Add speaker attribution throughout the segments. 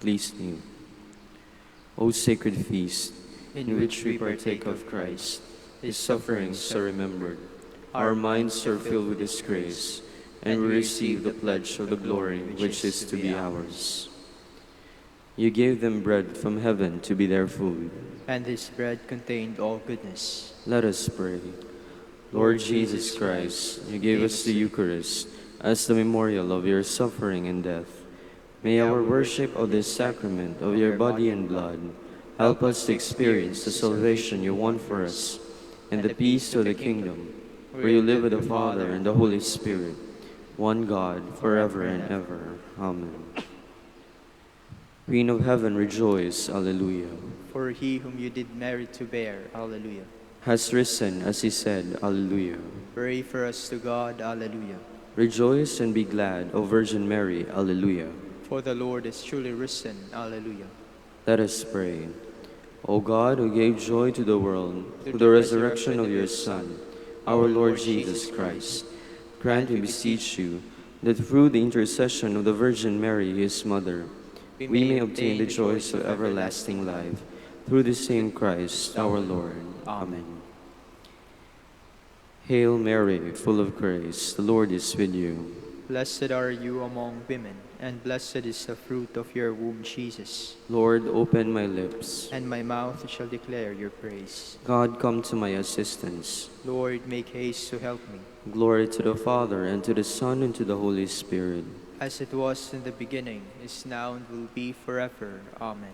Speaker 1: pleased you. O sacred feast, in which we partake of Christ, his sufferings are remembered, our minds are filled with his grace, and we receive the pledge of the glory which is to be ours. You gave them bread from heaven to be their food.
Speaker 2: And this bread contained all goodness.
Speaker 1: Let us pray. Lord Jesus Christ, you gave us the Eucharist as the memorial of your suffering and death. May our worship of this sacrament of your body and blood help us to experience the salvation you won for us and the peace of the kingdom, where you live with the Father and the Holy Spirit, one God, forever and ever. Amen. Queen of heaven, rejoice. Alleluia.
Speaker 2: For he whom you did merit to bear. Alleluia.
Speaker 1: Has risen, as he said. Alleluia.
Speaker 2: Pray for us to God. Alleluia.
Speaker 1: Rejoice and be glad, O Virgin Mary. Alleluia.
Speaker 2: For the Lord is truly risen. Alleluia.
Speaker 1: Let us pray. O God, who gave joy to the world through the resurrection of your Son, our Lord Jesus Christ, grant, we beseech you, that through the intercession of the Virgin Mary, his mother, we may obtain the joys of everlasting life, through the same Christ our Lord. Amen. Hail Mary, full of grace, the Lord is with you.
Speaker 2: Blessed are you among women, and blessed is the fruit of your womb, Jesus.
Speaker 1: Lord, open my lips,
Speaker 2: And my mouth shall declare your praise.
Speaker 1: God, come to my assistance.
Speaker 2: Lord, make haste to help me.
Speaker 1: Glory to the Father, and to the Son, and to the Holy Spirit.
Speaker 2: As it was in the beginning, is now, and will be forever. Amen.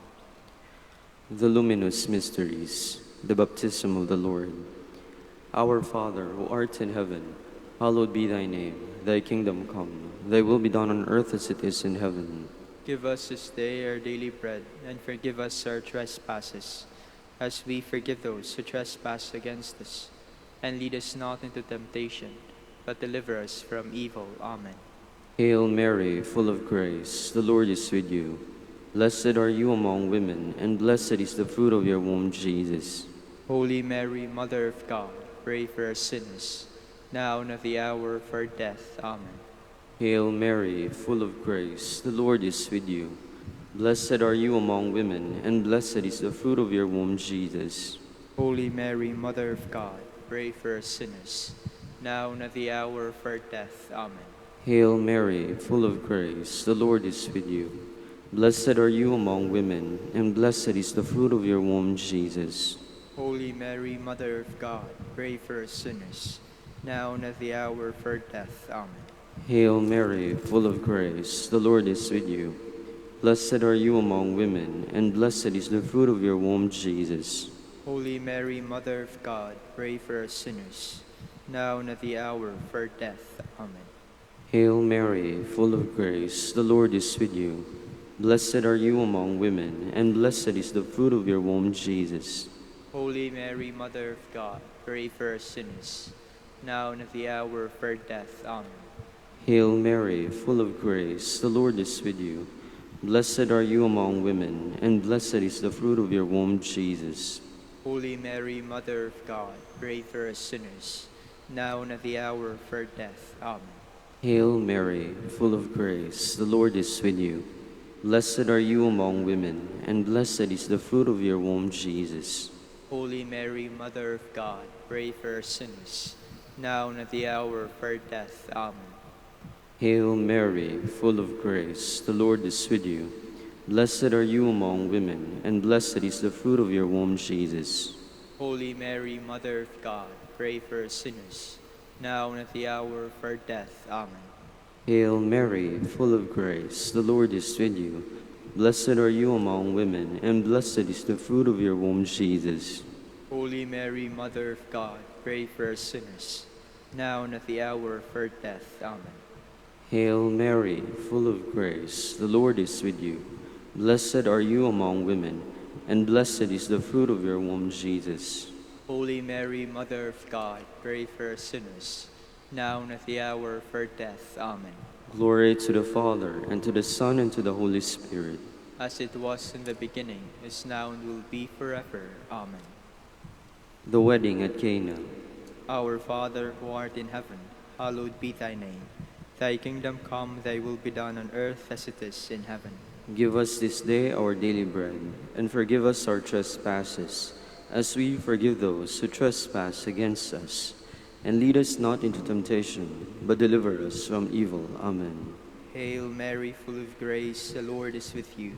Speaker 1: The luminous mysteries, the baptism of the Lord. Our Father, who art in heaven, hallowed be thy name. Thy kingdom come, thy will be done on earth as it is in heaven.
Speaker 2: Give us this day our daily bread, and forgive us our trespasses, as we forgive those who trespass against us. And lead us not into temptation, but deliver us from evil. Amen.
Speaker 1: Hail Mary, full of grace, the Lord is with you. Blessed are you among women, and blessed is the fruit of your womb, Jesus.
Speaker 2: Holy Mary, Mother of God, pray for us sinners, now and at the hour of our death. Amen.
Speaker 1: Hail Mary, full of grace, the Lord is with you. Blessed are you among women, and blessed is the fruit of your womb, Jesus.
Speaker 2: Holy Mary, Mother of God, pray for us sinners, now and at the hour of our death. Amen.
Speaker 1: Hail Mary, full of grace, the Lord is with you. Blessed are you among women, and blessed is the fruit of your womb, Jesus.
Speaker 2: Holy Mary, Mother of God, pray for us sinners, now and at the hour of our death. Amen.
Speaker 1: Hail Mary, full of grace, the Lord is with you. Blessed are you among women, and blessed is the fruit of your womb, Jesus.
Speaker 2: Holy Mary, Mother of God, pray for us sinners, now and at the hour of our death. Amen.
Speaker 1: Hail Mary, full of grace, the Lord is with you. Blessed are you among women, and blessed is the fruit of your womb, Jesus.
Speaker 2: Holy Mary, Mother of God, pray for us sinners, now and at the hour of our death. Amen.
Speaker 1: Hail Mary, full of grace, the Lord is with you. Blessed are you among women, and blessed is the fruit of your womb, Jesus.
Speaker 2: Holy Mary, Mother of God, pray for us sinners, now and at the hour of our death. Amen.
Speaker 1: Hail Mary, full of grace, the Lord is with you. Blessed are you among women, and blessed is the fruit of your womb, Jesus.
Speaker 2: Holy Mary, Mother of God, pray for us sinners, now and at the hour of our death. Amen.
Speaker 1: Hail Mary, full of grace, the Lord is with you. Blessed are you among women, and blessed is the fruit of your womb, Jesus.
Speaker 2: Holy Mary, Mother of God, pray for us sinners, now and at the hour of our death. Amen.
Speaker 1: Hail Mary, full of grace, the Lord is with you. Blessed are you among women, and blessed is the fruit of your womb, Jesus.
Speaker 2: Holy Mary, Mother of God, pray for us sinners, now and at the hour of our death. Amen.
Speaker 1: Hail Mary, full of grace, the Lord is with you. Blessed are you among women, and blessed is the fruit of your womb, Jesus.
Speaker 2: Holy Mary, Mother of God, pray for us sinners, now and at the hour of our death. Amen.
Speaker 1: Glory to the Father, and to the Son, and to the Holy Spirit.
Speaker 2: As it was in the beginning, is now, and will be forever. Amen.
Speaker 1: The wedding at Cana.
Speaker 2: Our Father, who art in heaven, hallowed be thy name. Thy kingdom come, thy will be done on earth as it is in heaven.
Speaker 1: Give us this day our daily bread, and forgive us our trespasses, as we forgive those who trespass against us. And lead us not into temptation, but deliver us from evil. Amen.
Speaker 2: Hail Mary, full of grace, the Lord is with you.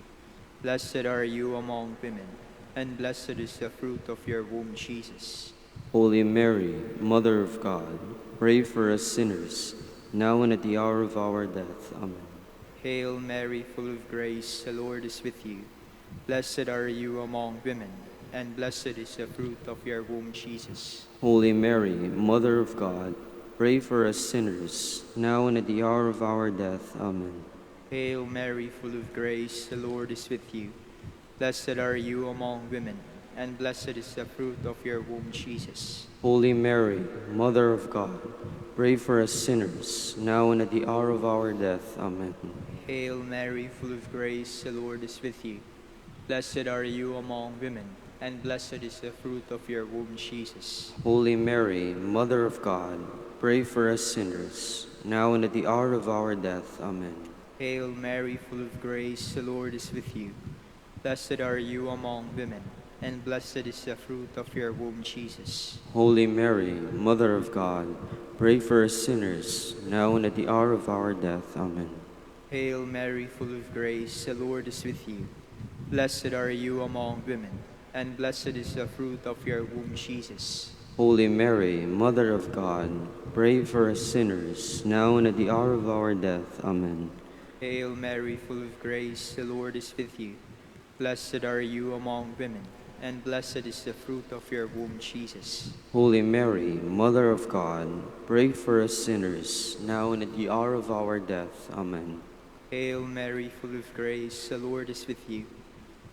Speaker 2: Blessed are you among women, and blessed is the fruit of your womb, Jesus.
Speaker 1: Holy Mary, Mother of God, pray for us sinners, now and at the hour of our death. Amen.
Speaker 2: Hail Mary, full of grace, the Lord is with you. Blessed are you among women, and blessed is the fruit of your womb, Jesus.
Speaker 1: Holy Mary, Mother of God, pray for us sinners, now and at the hour of our death. Amen.
Speaker 2: Hail Mary, full of grace, the Lord is with you. Blessed are you among women, and blessed is the fruit of your womb, Jesus.
Speaker 1: Holy Mary, Mother of God, pray for us sinners, now and at the hour of our death. Amen.
Speaker 2: Hail Mary, full of grace, the Lord is with you. Blessed are you among women, and blessed is the fruit of your womb, Jesus.
Speaker 1: Holy Mary, Mother of God, pray for us sinners, now and at the hour of our death. Amen.
Speaker 2: Hail Mary, full of grace, the Lord is with you. Blessed are you among women, and blessed is the fruit of your womb, Jesus.
Speaker 1: Holy Mary, Mother of God, pray for us sinners, now and at the hour of our death. Amen.
Speaker 2: Hail Mary, full of grace, the Lord is with you. Blessed are you among women, and blessed is the fruit of your womb, Jesus.
Speaker 1: Holy Mary, Mother of God, pray for us sinners, now and at the hour of our death. Amen.
Speaker 2: Hail Mary, full of grace, the Lord is with you. Blessed are you among women, and blessed is the fruit of your womb, Jesus.
Speaker 1: Holy Mary, Mother of God, pray for us sinners, now and at the hour of our death. Amen.
Speaker 2: Hail Mary, full of grace, the Lord is with you.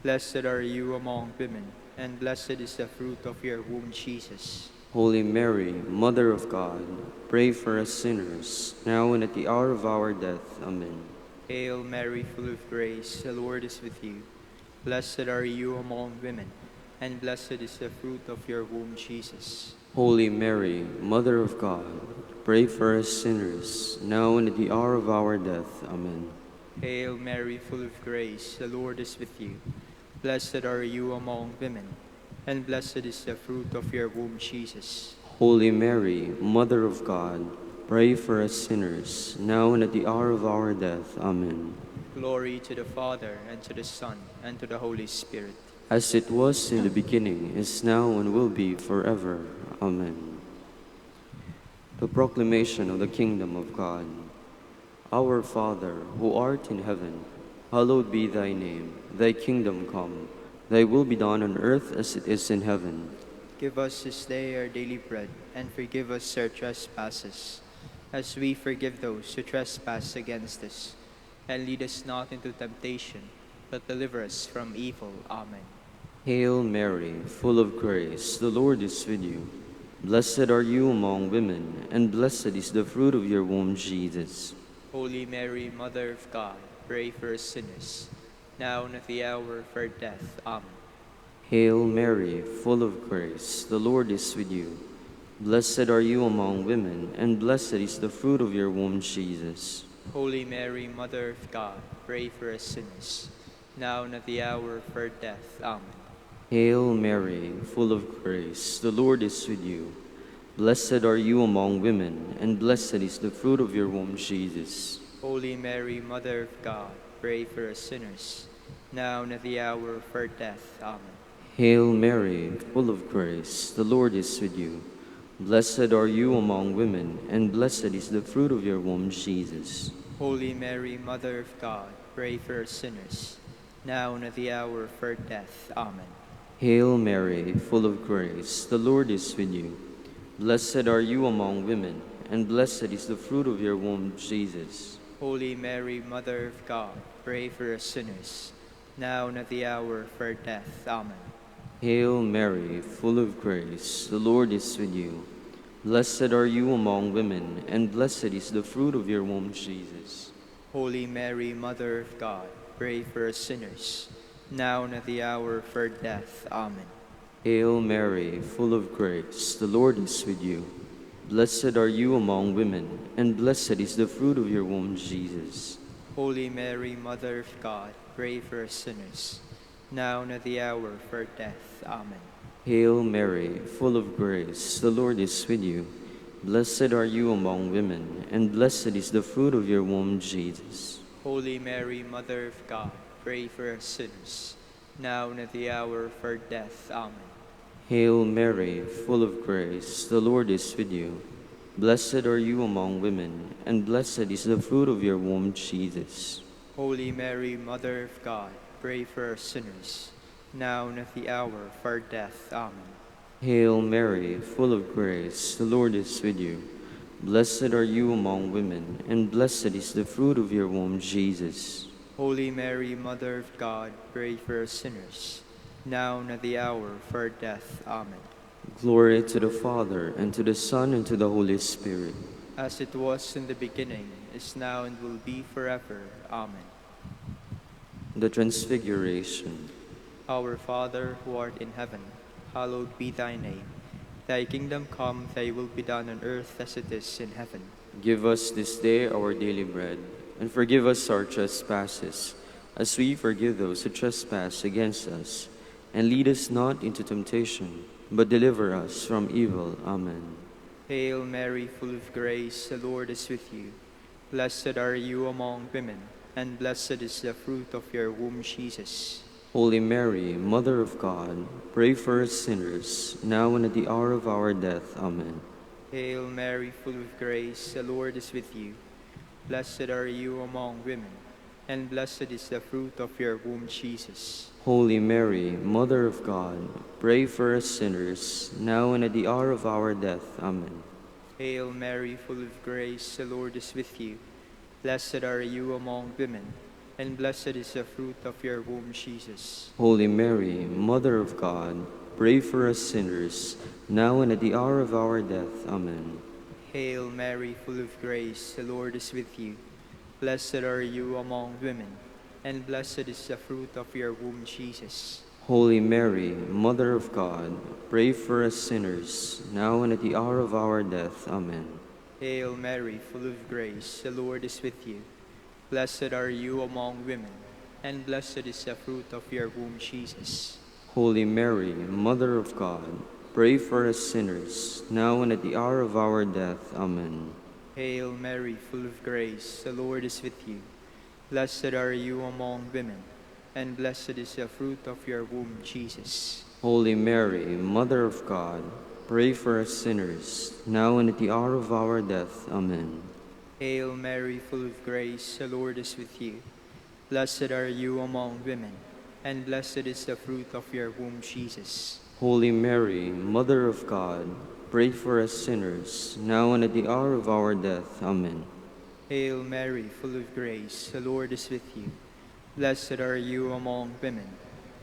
Speaker 2: Blessed are you among women, and blessed is the fruit of your womb, Jesus.
Speaker 1: Holy Mary, Mother of God, pray for us sinners, now and at the hour of our death. Amen.
Speaker 2: Hail Mary, full of grace, the Lord is with you. Blessed are you among women, and blessed is the fruit of your womb, Jesus.
Speaker 1: Holy Mary, Mother of God, pray for us sinners, now and at the hour of our death. Amen.
Speaker 2: Hail Mary, full of grace, the Lord is with you. Blessed are you among women, and blessed is the fruit of your womb, Jesus.
Speaker 1: Holy Mary, Mother of God, pray for us sinners, now and at the hour of our death. Amen.
Speaker 2: Glory to the Father, and to the Son, and to the Holy Spirit.
Speaker 1: As it was in the beginning, is now, and will be forever. Amen. The proclamation of the kingdom of God. Our Father, who art in heaven, hallowed be thy name. Thy kingdom come. Thy will be done on earth as it is in heaven.
Speaker 2: Give us this day our daily bread, and forgive us our trespasses, as we forgive those who trespass against us. And lead us not into temptation, but deliver us from evil. Amen.
Speaker 1: Hail Mary, full of grace, the Lord is with you. Blessed are you among women, and blessed is the fruit of your womb, Jesus.
Speaker 2: Holy Mary, Mother of God, pray for us sinners, now and at the hour of our death. Amen.
Speaker 1: Hail Mary, full of grace, the Lord is with you. Blessed are you among women, and blessed is the fruit of your womb, Jesus.
Speaker 2: Holy Mary, Mother of God, pray for us sinners, now and at the hour of our death. Amen.
Speaker 1: Hail Mary, full of grace, the Lord is with you. Blessed are you among women, and blessed is the fruit of your womb, Jesus.
Speaker 2: Holy Mary, Mother of God, pray for us sinners, now and at the hour of our death. Amen.
Speaker 1: Hail Mary, full of grace, the Lord is with you. Blessed are you among women, and blessed is the fruit of your womb, Jesus.
Speaker 2: Holy Mary, Mother of God, pray for us sinners, now and at the hour of our death. Amen.
Speaker 1: Hail Mary, full of grace, the Lord is with you. Blessed are you among women, and blessed is the fruit of your womb, Jesus.
Speaker 2: Holy Mary, Mother of God, pray for us sinners, now and at the hour of our death. Amen.
Speaker 1: Hail Mary, full of grace, the Lord is with you. Blessed are you among women, and blessed is the fruit of your womb, Jesus.
Speaker 2: Holy Mary, Mother of God, pray for us sinners, now and at the hour of our death. Amen.
Speaker 1: Hail Mary, full of grace, the Lord is with you. Blessed are you among women, and blessed is the fruit of your womb, Jesus.
Speaker 2: Holy Mary, Mother of God, pray for us sinners, now and at the hour of our death. Amen.
Speaker 1: Hail Mary, full of grace, the Lord is with you. Blessed are you among women, and blessed is the fruit of your womb, Jesus.
Speaker 2: Holy Mary, Mother of God, pray for us sinners, now and at the hour of our death. Amen.
Speaker 1: Hail Mary, full of grace, the Lord is with you. Blessed are you among women, and blessed is the fruit of your womb, Jesus.
Speaker 2: Holy Mary, Mother of God, pray for us sinners, now and at the hour of our death. Amen.
Speaker 1: Hail Mary, full of grace, the Lord is with you. Blessed are you among women, and blessed is the fruit of your womb, Jesus.
Speaker 2: Holy Mary, Mother of God, pray for us sinners, now and at the hour of our death. Amen.
Speaker 1: Glory to the Father, and to the Son, and to the Holy Spirit.
Speaker 2: As it was in the beginning, is now, and will be forever. Amen.
Speaker 1: The Transfiguration.
Speaker 2: Our Father, who art in heaven, hallowed be thy name. Thy kingdom come, thy will be done on earth as it is in heaven.
Speaker 1: Give us this day our daily bread, and forgive us our trespasses, as we forgive those who trespass against us. And lead us not into temptation, but deliver us from evil. Amen.
Speaker 2: Hail Mary, full of grace, the Lord is with you. Blessed are you among women, and blessed is the fruit of your womb, Jesus.
Speaker 1: Holy Mary, Mother of God, pray for us sinners, now and at the hour of our death. Amen.
Speaker 2: Hail Mary, full of grace, the Lord is with you. Blessed are you among women, and blessed is the fruit of your womb, Jesus.
Speaker 1: Holy Mary, Mother of God, pray for us sinners, now and at the hour of our death. Amen.
Speaker 2: Hail Mary, full of grace, the Lord is with you. Blessed are you among women, and blessed is the fruit of your womb, Jesus.
Speaker 1: Holy Mary, Mother of God, pray for us sinners, now and at the hour of our death. Amen.
Speaker 2: Hail Mary, full of grace, the Lord is with you. Blessed are you among women, and blessed is the fruit of your womb, Jesus.
Speaker 1: Holy Mary, Mother of God, pray for us sinners, now and at the hour of our death. Amen.
Speaker 2: Hail Mary, full of grace, the Lord is with you. Blessed are you among women, and blessed is the fruit of your womb, Jesus.
Speaker 1: Holy Mary, Mother of God, pray for us sinners, now and at the hour of our death. Amen.
Speaker 2: Hail Mary, full of grace, the Lord is with you. Blessed are you among women, and blessed is the fruit of your womb, Jesus.
Speaker 1: Holy Mary, Mother of God, pray for us sinners, now and at the hour of our death. Amen.
Speaker 2: Hail Mary, full of grace, the Lord is with you. Blessed are you among women, and blessed is the fruit of your womb, Jesus.
Speaker 1: Holy Mary, Mother of God, pray for us sinners, now and at the hour of our death. Amen.
Speaker 2: Hail Mary, full of grace, the Lord is with you. Blessed are you among women,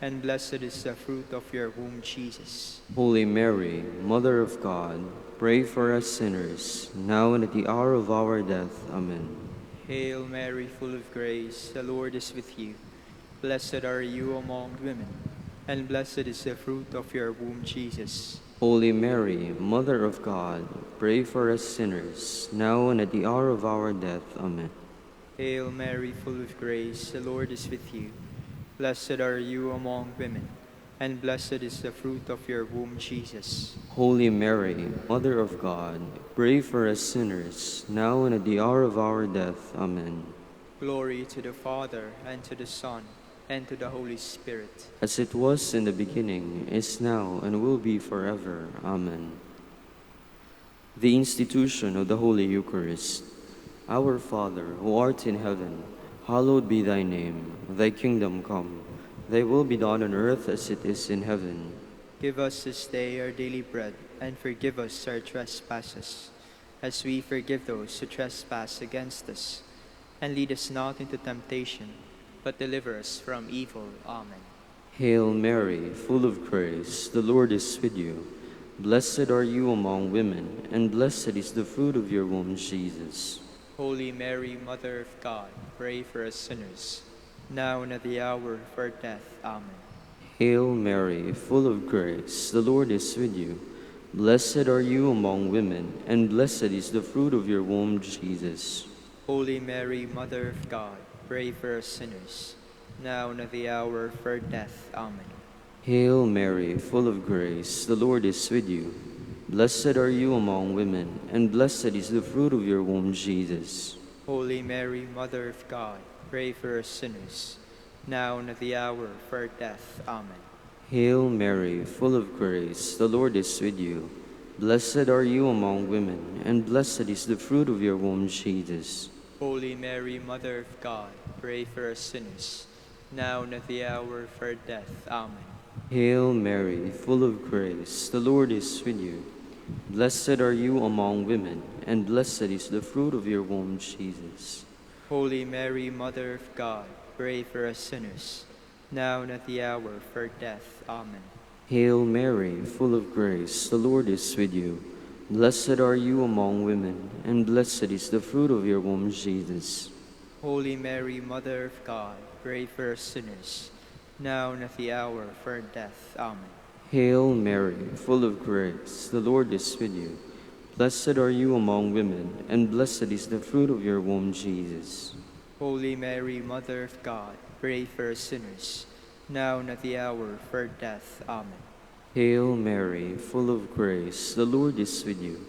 Speaker 2: and blessed is the fruit of your womb, Jesus.
Speaker 1: Holy Mary, Mother of God, pray for us sinners, now and at the hour of our death. Amen.
Speaker 2: Hail Mary, full of grace, the Lord is with you. Blessed are you among women, and blessed is the fruit of your womb, Jesus.
Speaker 1: Holy Mary, Mother of God, pray for us sinners, now and at the hour of our death. Amen.
Speaker 2: Hail Mary, full of grace, the Lord is with you. Blessed are you among women, and blessed is the fruit of your womb, Jesus.
Speaker 1: Holy Mary, Mother of God, pray for us sinners, now and at the hour of our death. Amen.
Speaker 2: Glory to the Father, and to the Son, and to the Holy Spirit.
Speaker 1: As it was in the beginning, is now, and will be forever. Amen. The institution of the Holy Eucharist. Our Father, who art in heaven, hallowed be thy name. Thy kingdom come. Thy will be done on earth as it is in heaven.
Speaker 2: Give us this day our daily bread, and forgive us our trespasses, as we forgive those who trespass against us. And lead us not into temptation, but deliver us from evil. Amen.
Speaker 1: Hail Mary, full of grace, the Lord is with you. Blessed are you among women, and blessed is the fruit of your womb, Jesus.
Speaker 2: Holy Mary, Mother of God, pray for us sinners, now and at the hour of our death. Amen.
Speaker 1: Hail Mary, full of grace, the Lord is with you. Blessed are you among women, and blessed is the fruit of your womb, Jesus.
Speaker 2: Holy Mary, Mother of God, pray for us sinners, now and at the hour of our death. Amen.
Speaker 1: Hail Mary, full of grace, the Lord is with you. Blessed are you among women, and blessed is the fruit of your womb, Jesus.
Speaker 2: Holy Mary, Mother of God, pray for us sinners, now and at the hour of our death. Amen.
Speaker 1: Hail Mary, full of grace, the Lord is with you. Blessed are you among women, and blessed is the fruit of your womb, Jesus.
Speaker 2: Holy Mary, Mother of God, pray for us sinners, now and at the hour of our death. Amen.
Speaker 1: Hail Mary, full of grace, the Lord is with you. Blessed are you among women, and blessed is the fruit of your womb, Jesus.
Speaker 2: Holy Mary, Mother of God, pray for us sinners, now and at the hour of our death. Amen.
Speaker 1: Hail Mary, full of grace, the Lord is with you. Blessed are you among women, and blessed is the fruit of your womb, Jesus.
Speaker 2: Holy Mary, Mother of God, pray for us sinners, now and at the hour of our death. Amen.
Speaker 1: Hail Mary, full of grace, the Lord is with you. Blessed are you among women, and blessed is the fruit of your womb, Jesus.
Speaker 2: Holy Mary, Mother of God, pray for us sinners, now and at the hour of our death. Amen.
Speaker 1: Hail Mary, full of grace, the Lord is with you.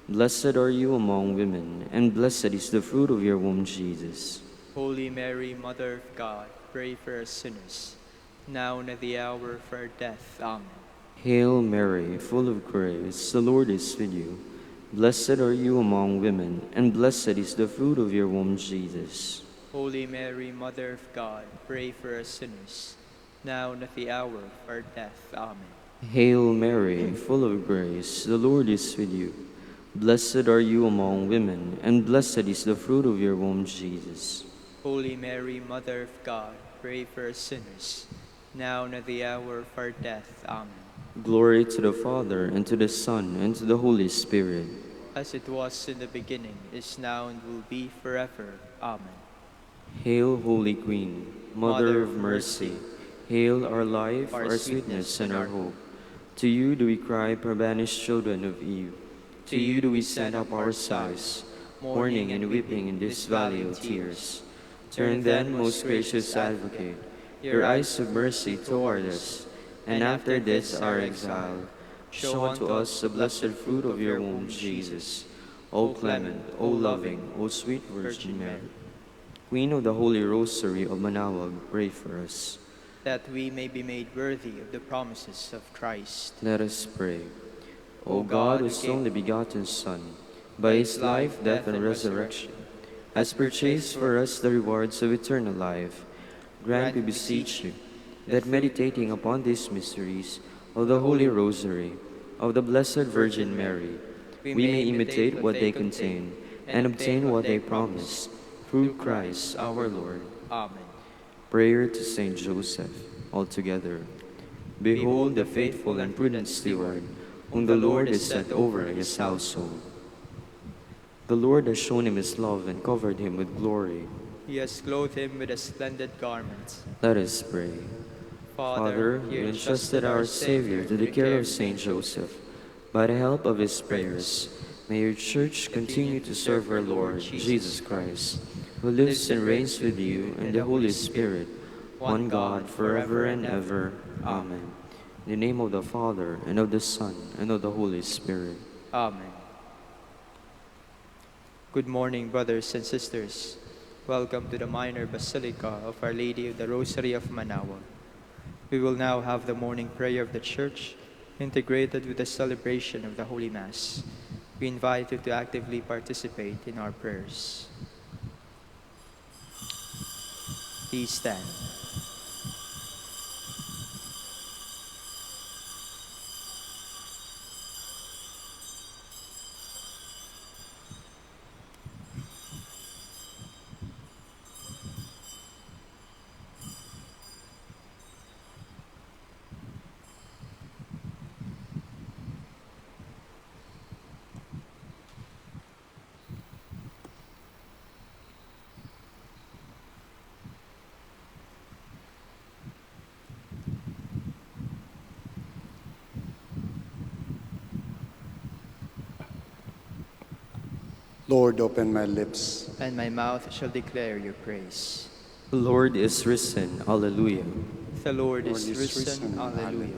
Speaker 1: Blessed are you among women, and blessed is the fruit of your womb, Jesus.
Speaker 2: Holy Mary, Mother of God, pray for us sinners, now and at the hour of our death. Amen.
Speaker 1: Hail Mary, full of grace, the Lord is with you. Blessed are you among women, and blessed is the fruit of your womb, Jesus.
Speaker 2: Holy Mary, Mother of God, pray for us sinners, now and at the hour of our death. Amen.
Speaker 1: Hail Mary, full of grace, the Lord is with you. Blessed are you among women, and blessed is the fruit of your womb, Jesus.
Speaker 2: Holy Mary, Mother of God, pray for us sinners, now and at the hour of our death. Amen.
Speaker 1: Glory to the Father, and to the Son, and to the Holy Spirit.
Speaker 2: As it was in the beginning, is now, and will be forever. Amen.
Speaker 1: Hail, Holy Queen, Mother of mercy. Hail our life,
Speaker 2: our
Speaker 1: our
Speaker 2: sweetness,
Speaker 1: sweetness, and our hope. To you do we cry, poor banished children of Eve. To you do we send up our sighs, mourning and weeping in this valley of tears. Turn then, most gracious Advocate, your eyes of mercy toward us, and after this our exile, show unto us the blessed fruit of your womb, Jesus. O clement, O loving, O sweet Virgin Mary, Queen of the Holy Rosary of Manaoag, pray for us.
Speaker 2: That we may be made worthy of the promises of Christ.
Speaker 1: Let us pray. O God, whose only begotten Son, by his life, death, and resurrection, has purchased for us the rewards of eternal life, grant, we beseech you, that meditating upon these mysteries of the Holy Rosary of the Blessed Virgin Mary, we may imitate what they contain and obtain what they promise, through Christ our Lord.
Speaker 2: Amen.
Speaker 1: Prayer to Saint Joseph, altogether. Behold the faithful and prudent steward, whom the Lord has set over his household. The Lord has shown him his love and covered him with glory.
Speaker 2: He has clothed him with a splendid garment.
Speaker 1: Let us pray. Father, you entrusted our Savior to the care of Saint Joseph. By the help of his prayers, may your Church continue to serve our Lord Jesus Christ, who lives and reigns with you and the Holy Spirit, one God, forever and ever. Amen. In the name of the Father, and of the Son, and of the Holy Spirit.
Speaker 2: Amen. Good morning, brothers and sisters. Welcome to the Minor Basilica of Our Lady of the Rosary of Manaoag. We will now have the morning prayer of the Church, integrated with the celebration of the Holy Mass. We invite you to actively participate in our prayers. Please stand.
Speaker 3: Lord, open my lips,
Speaker 2: And my mouth shall declare your praise.
Speaker 1: The Lord is risen. Alleluia.
Speaker 2: The Lord is risen. Alleluia.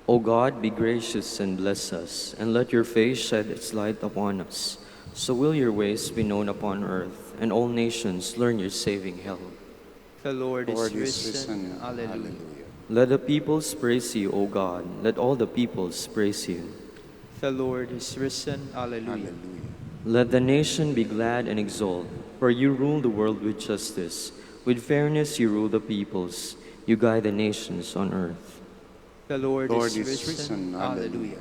Speaker 1: O God, be gracious and bless us, and let your face shed its light upon us. So will your ways be known upon earth, and all nations learn your saving help.
Speaker 2: The Lord is risen. Alleluia.
Speaker 1: Let the peoples praise you, O God. Let all the peoples praise you.
Speaker 2: The Lord is risen. Alleluia.
Speaker 1: Let the nation be glad and exult, for you rule the world with justice. With fairness you rule the peoples. You guide the nations on earth.
Speaker 2: The Lord is risen. Alleluia.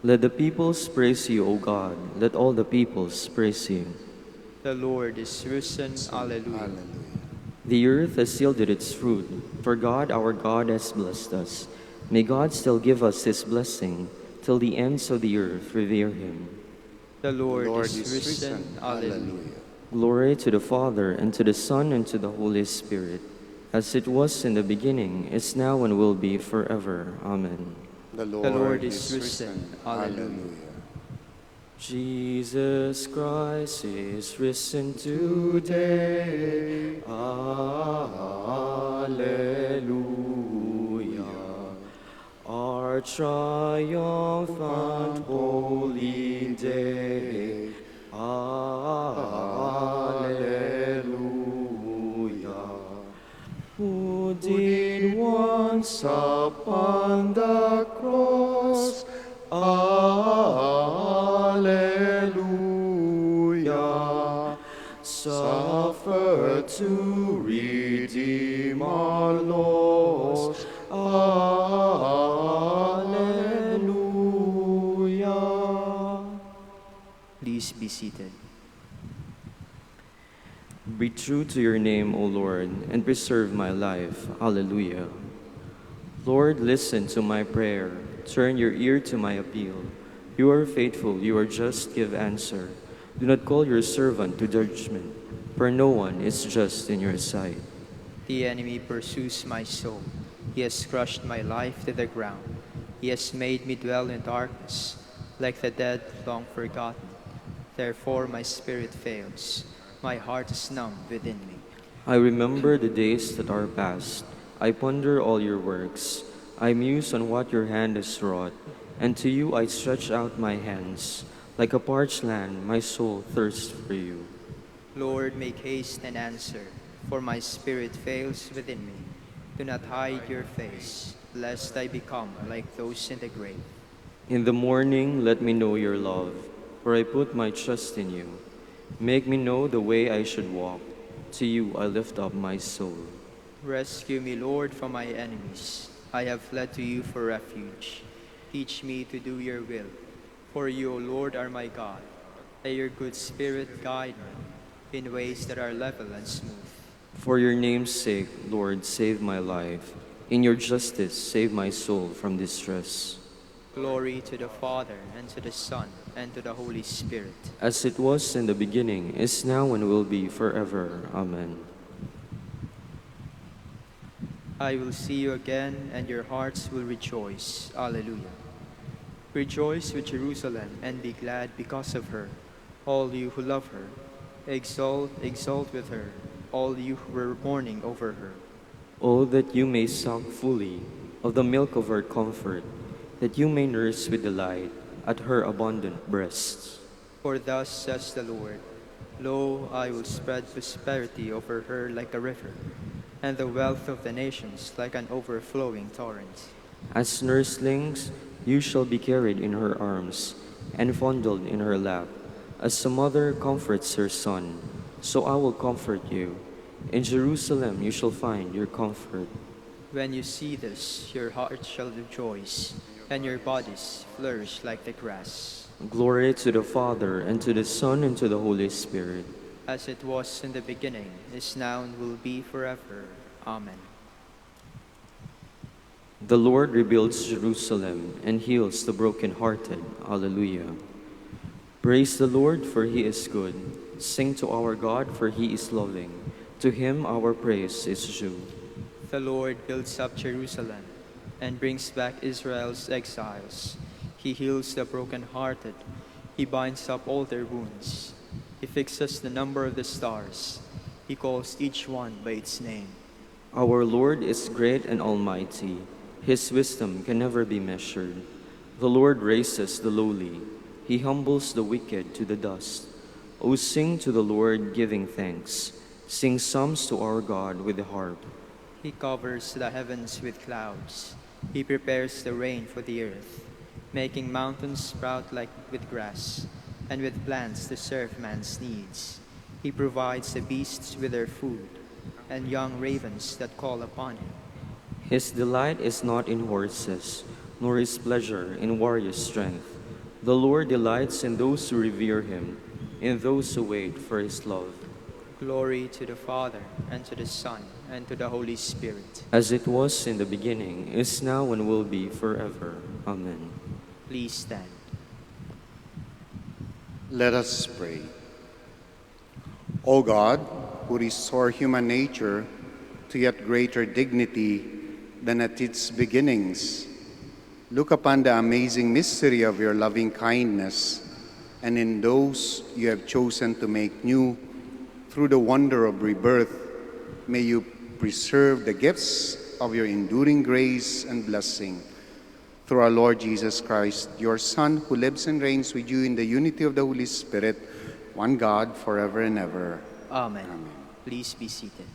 Speaker 1: Let the peoples praise you, O God. Let all the peoples praise you.
Speaker 2: The Lord is risen. Alleluia.
Speaker 1: The earth has yielded its fruit, for God our God has blessed us. May God still give us his blessing, till the ends of the earth revere him.
Speaker 2: The Lord is risen. Alleluia.
Speaker 1: Glory to the Father, and to the Son, and to the Holy Spirit, as it was in the beginning, is now, and will be forever. Amen.
Speaker 2: The Lord is risen. Alleluia.
Speaker 1: Jesus Christ is risen today. Alleluia. Our triumphant holy day. Alleluia. Who did once upon the cross, Alleluia, suffer to redeem our loss, Alleluia.
Speaker 2: Please be seated.
Speaker 1: Be true to your name, O Lord, and preserve my life. Alleluia. Lord, listen to my prayer. Turn your ear to my appeal. You are faithful, you are just, give answer. Do not call your servant to judgment, for no one is just in your sight.
Speaker 2: The enemy pursues my soul. He has crushed my life to the ground. He has made me dwell in darkness, like the dead long forgotten. Therefore my spirit fails. My heart is numb within me.
Speaker 1: I remember the days that are past. I ponder all your works. I muse on what your hand has wrought, and to you I stretch out my hands. Like a parched land, my soul thirsts for you.
Speaker 2: Lord, make haste and answer, for my spirit fails within me. Do not hide your face, lest I become like those in the grave.
Speaker 1: In the morning, let me know your love, for I put my trust in you. Make me know the way I should walk. To you I lift up my soul.
Speaker 2: Rescue me, Lord, from my enemies. I have fled to you for refuge. Teach me to do your will. For you, O Lord, are my God. Let your good spirit guide me in ways that are level and smooth.
Speaker 1: For your name's sake, Lord, save my life. In your justice, save my soul from distress.
Speaker 2: Glory to the Father, and to the Son, and to the Holy Spirit.
Speaker 1: As it was in the beginning, is now, and will be forever. Amen.
Speaker 2: I will see you again, and your hearts will rejoice. Alleluia. Rejoice with Jerusalem, and be glad because of her. All you who love her, exult, exult with her, all you who were mourning over her.
Speaker 1: Oh, that you may suck fully of the milk of her comfort, that you may nurse with delight at her abundant breasts.
Speaker 2: For thus says the Lord, Lo, I will spread prosperity over her like a river, and the wealth of the nations like an overflowing torrent.
Speaker 1: As nurslings, you shall be carried in her arms, and fondled in her lap. As a mother comforts her son, so I will comfort you. In Jerusalem you shall find your comfort.
Speaker 2: When you see this, your heart shall rejoice, and your bodies flourish like the grass.
Speaker 1: Glory to the Father, and to the Son, and to the Holy Spirit.
Speaker 2: As it was in the beginning, is now, and will be forever. Amen.
Speaker 1: The Lord rebuilds Jerusalem and heals the brokenhearted. Alleluia. Praise the Lord, for he is good. Sing to our God, for he is loving. To him our praise is due.
Speaker 2: The Lord builds up Jerusalem and brings back Israel's exiles. He heals the brokenhearted. He binds up all their wounds. He fixes the number of the stars. He calls each one by its name.
Speaker 1: Our Lord is great and almighty. His wisdom can never be measured. The Lord raises the lowly. He humbles the wicked to the dust. O sing to the Lord, giving thanks. Sing psalms to our God with the harp.
Speaker 2: He covers the heavens with clouds. He prepares the rain for the earth, making mountains sprout like with grass, and with plants to serve man's needs. He provides the beasts with their food, and young ravens that call upon him.
Speaker 1: His delight is not in horses, nor his pleasure in warrior strength. The Lord delights in those who revere him, in those who wait for his love.
Speaker 2: Glory to the Father, and to the Son, and to the Holy Spirit.
Speaker 1: As it was in the beginning, is now, and will be forever. Amen.
Speaker 2: Please stand.
Speaker 3: Let us pray. O God, who restore human nature to yet greater dignity than at its beginnings, look upon the amazing mystery of your loving kindness, and in those you have chosen to make new through the wonder of rebirth, may you preserve the gifts of your enduring grace and blessing. Through our Lord Jesus Christ, your Son, who lives and reigns with you in the unity of the Holy Spirit, one God, forever and ever.
Speaker 2: Amen. Please be seated.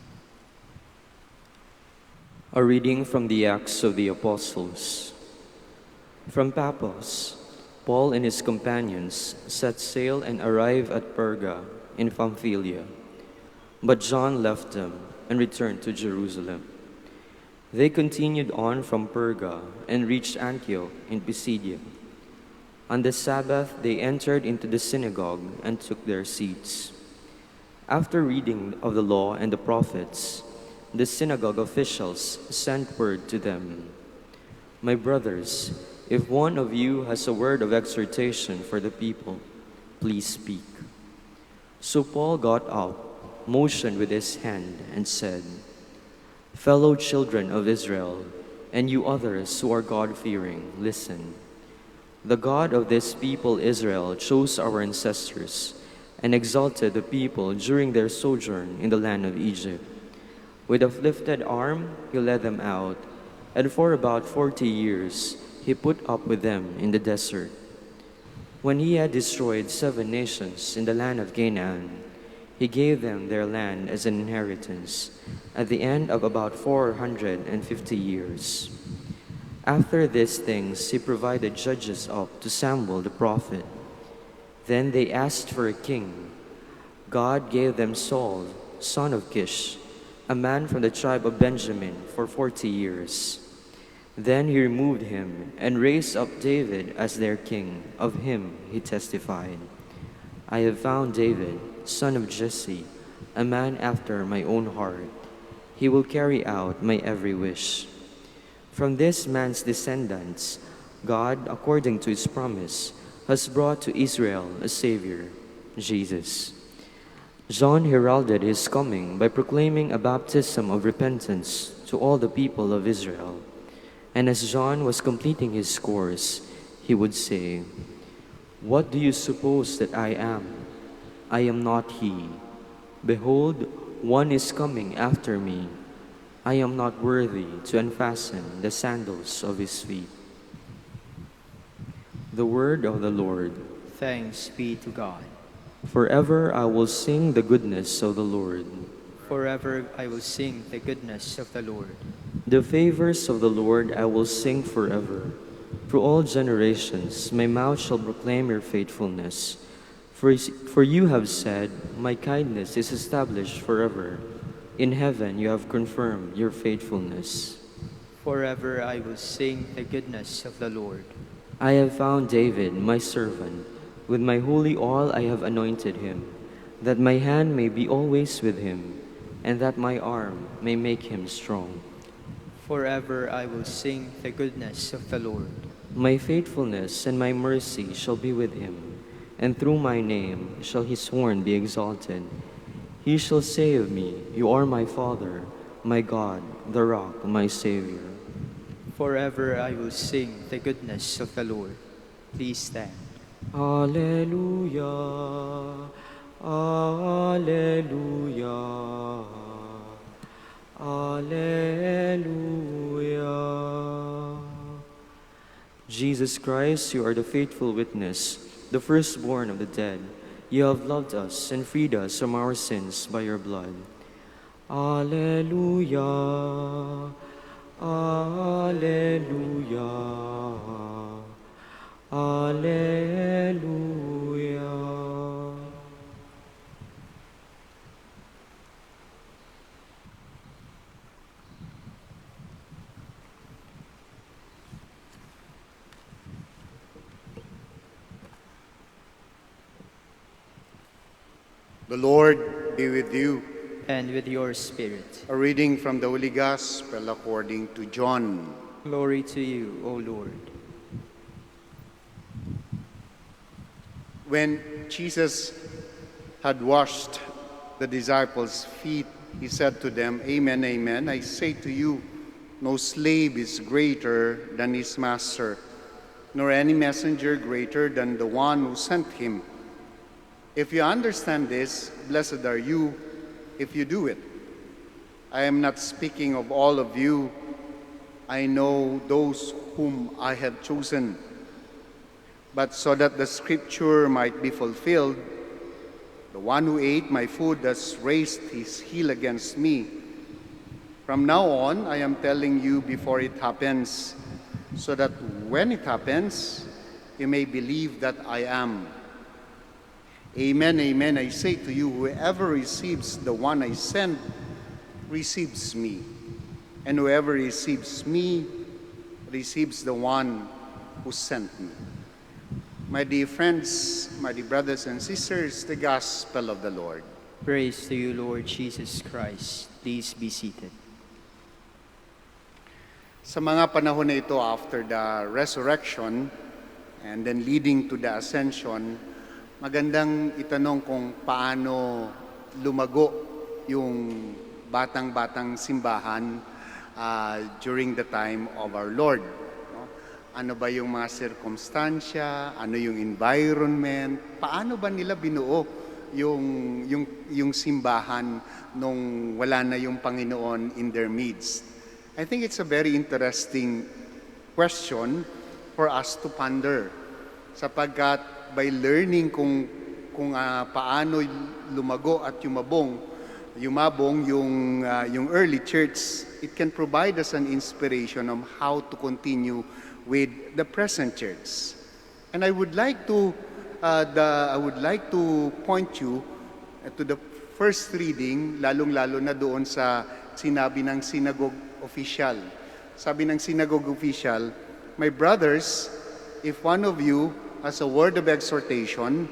Speaker 1: A reading from the Acts of the Apostles. From Paphos, Paul and his companions set sail and arrived at Perga in Pamphylia. But John left them and returned to Jerusalem. They continued on from Perga and reached Antioch in Pisidia. On the Sabbath, they entered into the synagogue and took their seats. After reading of the law and the prophets, the synagogue officials sent word to them, "My brothers, if one of you has a word of exhortation for the people, please speak." So Paul got up, motioned with his hand, and said, "Fellow children of Israel, and you others who are God-fearing, listen. The God of this people Israel chose our ancestors and exalted the people during their sojourn in the land of Egypt. With uplifted arm he led them out, and for about 40 years he put up with them in the desert. When he had destroyed 7 nations in the land of Canaan, he gave them their land as an inheritance at the end of about 450 years. After these things, he provided judges up to Samuel the prophet. Then they asked for a king. God gave them Saul, son of Kish, a man from the tribe of Benjamin, for 40 years. Then he removed him and raised up David as their king. Of him he testified, "I have found David, son of Jesse, a man after my own heart. He will carry out my every wish." From this man's descendants, God, according to his promise, has brought to Israel a Savior, Jesus. John heralded his coming by proclaiming a baptism of repentance to all the people of Israel. And as John was completing his course, he would say, "What do you suppose that I am? I am not he. Behold, one is coming after me. I am not worthy to unfasten the sandals of his feet." The word of the Lord.
Speaker 2: Thanks be to God.
Speaker 1: Forever I will sing the goodness of the Lord.
Speaker 2: Forever I will sing the goodness of the Lord.
Speaker 1: The favors of the Lord I will sing forever. Through all generations my mouth shall proclaim your faithfulness. For you have said, "My kindness is established forever." In heaven you have confirmed your faithfulness.
Speaker 2: Forever I will sing the goodness of the Lord.
Speaker 1: I have found David, my servant. With my holy oil I have anointed him, that my hand may be always with him, and that my arm may make him strong.
Speaker 2: Forever I will sing the goodness of the Lord.
Speaker 1: My faithfulness and my mercy shall be with him, and through my name shall his horn be exalted. He shall say of me, "You are my Father, my God, the rock, my Savior."
Speaker 2: Forever I will sing the goodness of the Lord. Please stand.
Speaker 1: Alleluia, Alleluia. Alleluia. Jesus Christ, you are the faithful witness, the firstborn of the dead. You have loved us and freed us from our sins by your blood. Alleluia. Alleluia. Alleluia.
Speaker 3: The Lord be with you.
Speaker 2: And with your spirit.
Speaker 3: A reading from the Holy Gospel according to John.
Speaker 2: Glory to you, O Lord.
Speaker 3: When Jesus had washed the disciples' feet, he said to them, Amen, amen, I say to you, no slave is greater than his master, nor any messenger greater than the one who sent him. If you understand this, blessed are you if you do it. I am not speaking of all of you. I know those whom I have chosen. But so that the scripture might be fulfilled, the one who ate my food has raised his heel against me. From now on, I am telling you before it happens, so that when it happens, you may believe that I am. Amen, amen, I say to you, whoever receives the one I send, receives me. And whoever receives me, receives the one who sent me. My dear friends, my dear brothers and sisters, the Gospel of the Lord.
Speaker 2: Praise to you, Lord Jesus Christ. Please be seated.
Speaker 3: Sa mga panahon na ito after the resurrection and then leading to the ascension, magandang itanong kung paano lumago yung batang-batang simbahan during the time of our Lord. No? Ano ba yung mga sirkumstansya, ano yung environment, paano ba nila binuo yung simbahan nung wala na yung Panginoon in their midst. I think it's a very interesting question for us to ponder sapagkat by learning kung paano lumago at yumabong yung early church, it can provide us an inspiration on how to continue with the present church. And I would like to point you to the first reading, lalong-lalo na doon sa sinabi ng synagogue official. Sabi ng synagogue official, my brothers, if one of you has a word of exhortation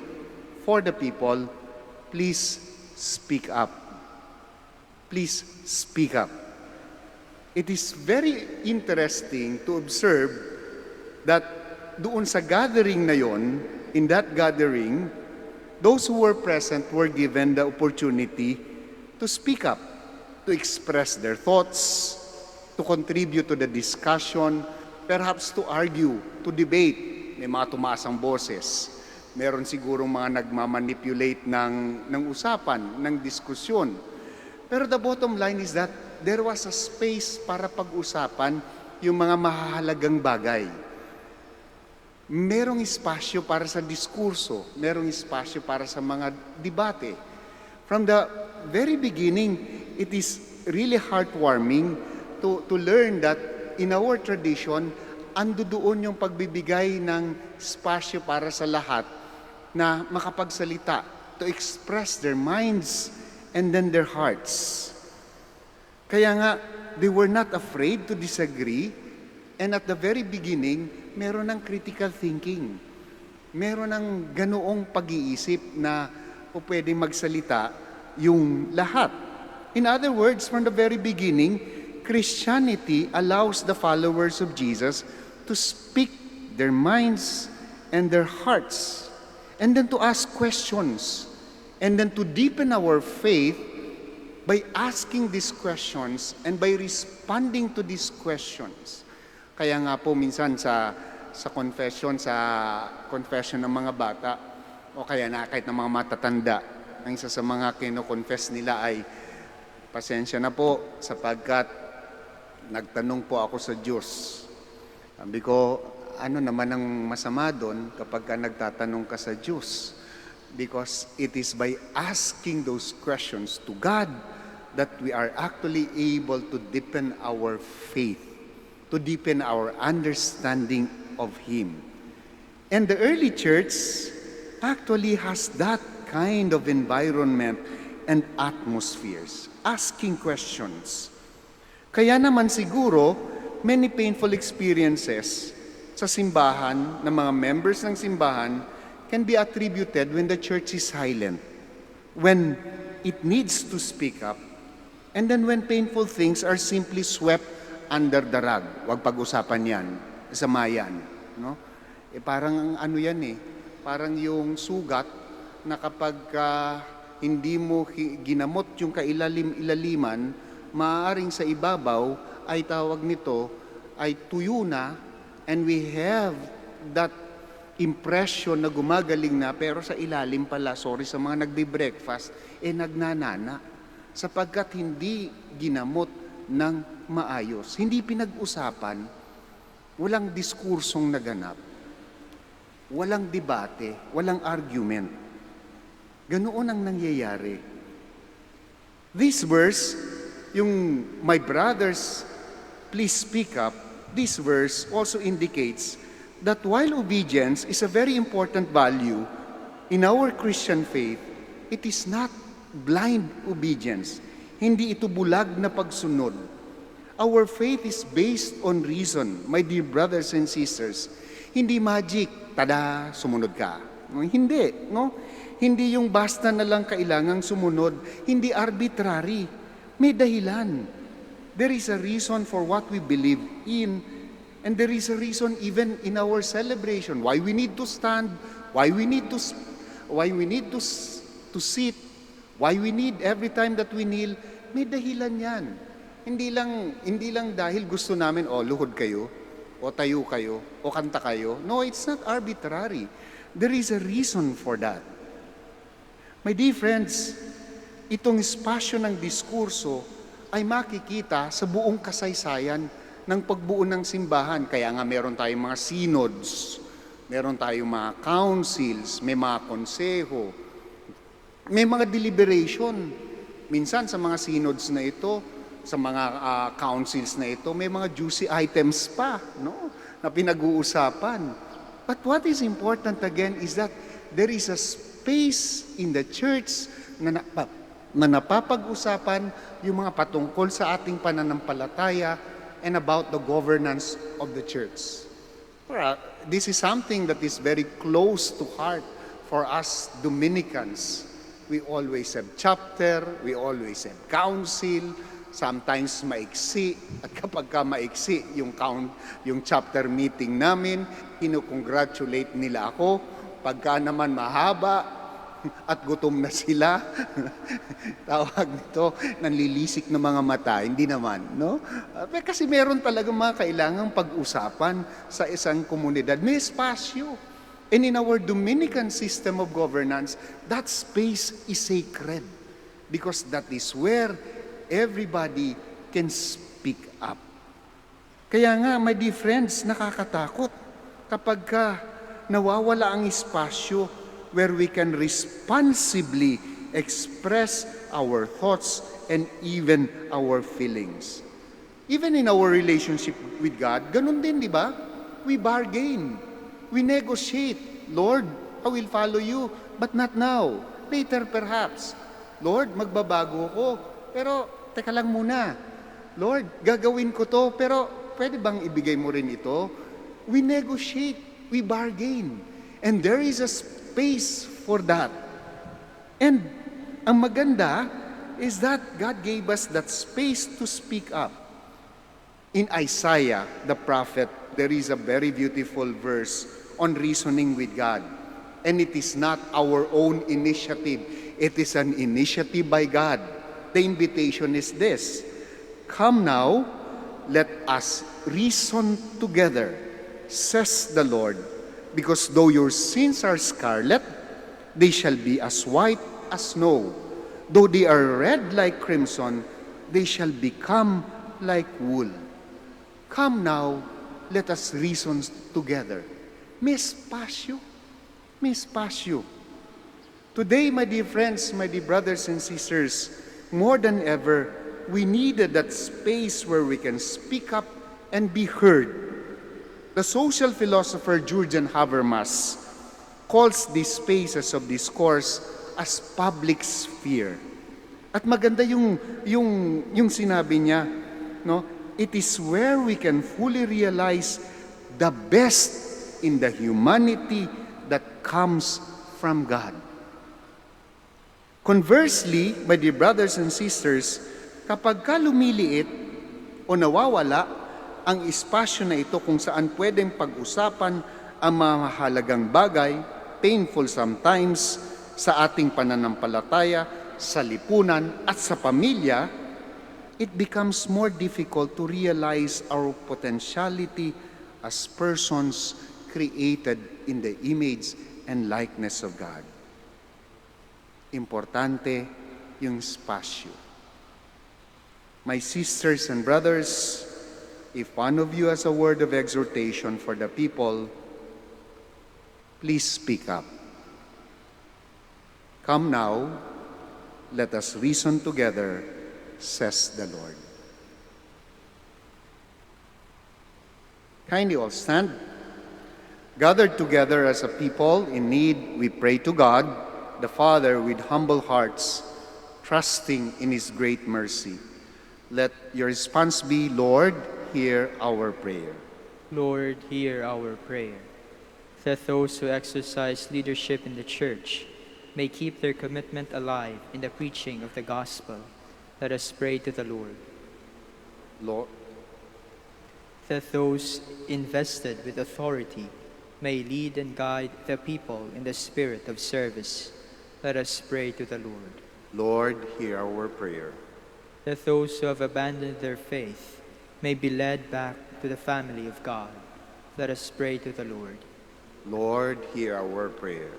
Speaker 3: for the people, please speak up. Please speak up. It is very interesting to observe that doon sa gathering na yon, in that gathering, those who were present were given the opportunity to speak up, to express their thoughts, to contribute to the discussion, perhaps to argue, to debate. May mga tumaasang boses. Meron sigurong mga nagmamanipulate ng usapan, ng diskusyon. Pero the bottom line is that there was a space para pag-usapan yung mga mahahalagang bagay. Merong espasyo para sa diskurso, merong espasyo para sa mga debate. From the very beginning, it is really heartwarming to learn that in our tradition, ando doon yung pagbibigay ng espasyo para sa lahat na makapagsalita, to express their minds and then their hearts. Kaya nga, they were not afraid to disagree, and at the very beginning, meron ng critical thinking. Meron ng ganoong pag-iisip na pwedeng magsalita yung lahat. In other words, from the very beginning, Christianity allows the followers of Jesus to speak their minds and their hearts, and then to ask questions, and then to deepen our faith by asking these questions and by responding to these questions. Kaya nga po minsan sa confession ng mga bata, o kaya na kahit ng mga matatanda, ang isa sa mga kino-confess nila ay, pasensya na po sapagkat nagtanong po ako sa Diyos. Sabi ko, ano naman ang masama doon kapag ka nagtatanong ka sa Diyos? Because it is by asking those questions to God that we are actually able to deepen our faith, to deepen our understanding of Him. And the early church actually has that kind of environment and atmospheres, asking questions. Kaya naman siguro, many painful experiences sa simbahan, ng mga members ng simbahan, can be attributed when the church is silent, when it needs to speak up, and then when painful things are simply swept under the rug. Huwag pag-usapan yan, sama yan. No? Parang ano yan parang yung sugat na kapag hindi mo ginamot yung kailalim-ilaliman, maaaring sa ibabaw ay tawag nito ay tuyo na, and we have that impression na gumagaling na, pero sa ilalim pala, sorry sa mga nagbe-breakfast, nagnanana sapagkat hindi ginamot ng maayos. Hindi pinag-usapan, walang diskursong naganap, walang debate, walang argument. Ganoon ang nangyayari. This verse, yung my brothers, please speak up, this verse also indicates that while obedience is a very important value in our Christian faith, it is not blind obedience. Hindi ito bulag na pagsunod. Our faith is based on reason, my dear brothers and sisters. Hindi magic, tada, sumunod ka. Hindi, no? Hindi yung basta na lang kailangang sumunod. Hindi arbitrary. May dahilan. There is a reason for what we believe in. And there is a reason even in our celebration why we need to stand, why we need to sit, why we need every time that we kneel. May dahilan yan. Hindi lang dahil gusto namin, luhod kayo, o tayo kayo, o kanta kayo. No, it's not arbitrary. There is a reason for that. My dear friends, itong espasyo ng diskurso ay makikita sa buong kasaysayan ng pagbuo ng simbahan. Kaya nga meron tayong mga synods, meron tayong mga councils, may mga konseho, may mga deliberation. Minsan sa mga synods na ito, sa mga councils na ito, may mga juicy items pa, no, na pinag-uusapan. But what is important again is that there is a space in the church na napapag-usapan yung mga patungkol sa ating pananampalataya and about the governance of the church. This is something that is very close to heart for us Dominicans. We always have chapter, we always have council, sometimes maiksi, at kapag ka maiksi yung chapter meeting namin, kinukongratulate nila ako. Pagka naman mahaba, at gutom na sila, tawag nito, nanlilisik ng mga mata. Hindi naman, no? Kasi meron talaga mga kailangang pag-usapan sa isang komunidad. May espasyo. And in our Dominican system of governance, that space is sacred because that is where everybody can speak up. Kaya nga, my dear friends, nakakatakot kapag nawawala ang espasyo where we can responsibly express our thoughts and even our feelings. Even in our relationship with God, ganun din, di ba? We bargain. We negotiate. Lord, I will follow you, but not now. Later perhaps. Lord, magbabago ako, pero teka lang muna. Lord, gagawin ko to, pero pwede bang ibigay mo rin ito? We negotiate. We bargain. And there is a space for that. And ang maganda is that God gave us that space to speak up. In Isaiah, the prophet, there is a very beautiful verse on reasoning with God. And it is not our own initiative. It is an initiative by God. The invitation is this: come now, let us reason together, says the Lord. Because though your sins are scarlet, they shall be as white as snow. Though they are red like crimson, they shall become like wool. Come now, let us reason together. May espacio. May espacio. Today, my dear friends, my dear brothers and sisters, more than ever, we needed that space where we can speak up and be heard. The social philosopher Jurgen Habermas calls these spaces of discourse as public sphere. At maganda yung sinabi niya, no? It is where we can fully realize the best in the humanity that comes from God. Conversely, my dear brothers and sisters, kapag ka lumiliit o nawawala ang espasyo na ito kung saan pwedeng pag-usapan ang mga mahalagang bagay, painful sometimes, sa ating pananampalataya, sa lipunan at sa pamilya, it becomes more difficult to realize our potentiality as persons created in the image and likeness of God. Importante yung spasyo. My sisters and brothers, if one of you has a word of exhortation for the people, please speak up. Come now, let us reason together, says the Lord. Kindly all stand. Gathered together as a people in need, we pray to God, the Father, with humble hearts, trusting in His great mercy. Let your response be, Lord, hear our prayer.
Speaker 2: Lord, hear our prayer. That those who exercise leadership in the Church may keep their commitment alive in the preaching of the gospel. Let us pray to the Lord.
Speaker 3: Lord,
Speaker 2: That those invested with authority may lead and guide the people in the spirit of service. Let us pray to the Lord.
Speaker 3: Lord, hear our prayer.
Speaker 2: That those who have abandoned their faith may be led back to the family of God. Let us pray to the Lord.
Speaker 3: Lord, hear our prayer.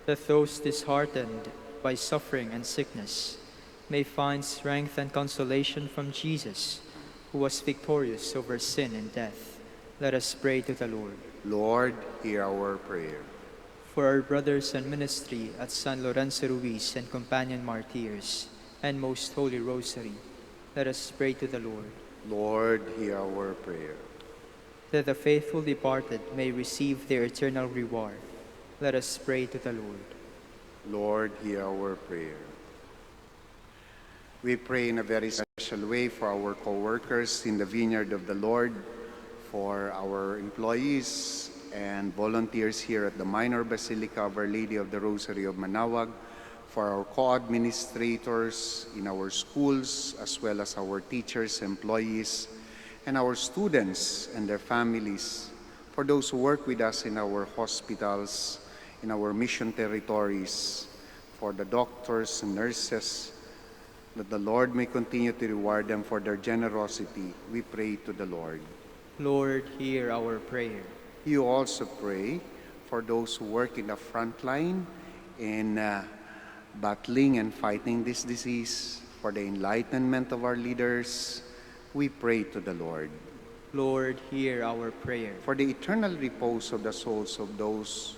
Speaker 2: That those disheartened by suffering and sickness may find strength and consolation from Jesus, who was victorious over sin and death. Let us pray to the Lord.
Speaker 3: Lord, hear our prayer.
Speaker 2: For our brothers in ministry at San Lorenzo Ruiz and Companion Martyrs and Most Holy Rosary, let us pray to the Lord.
Speaker 3: Lord, hear our prayer.
Speaker 2: That the faithful departed may receive their eternal reward, let us pray to the Lord.
Speaker 3: Lord, hear our prayer. We pray in a very special way for our co-workers in the vineyard of the Lord, for our employees and volunteers here at the Minor Basilica of Our Lady of the Rosary of Manaoag, for our co-administrators in our schools, as well as our teachers, employees, and our students and their families, for those who work with us in our hospitals, in our mission territories, for the doctors and nurses, that the Lord may continue to reward them for their generosity. We pray to the Lord.
Speaker 2: Lord, hear our prayer.
Speaker 3: You also pray for those who work in the front line in battling and fighting this disease, for the enlightenment of our leaders. We pray to the Lord.
Speaker 2: Lord, hear our prayer.
Speaker 3: For the eternal repose of the souls of those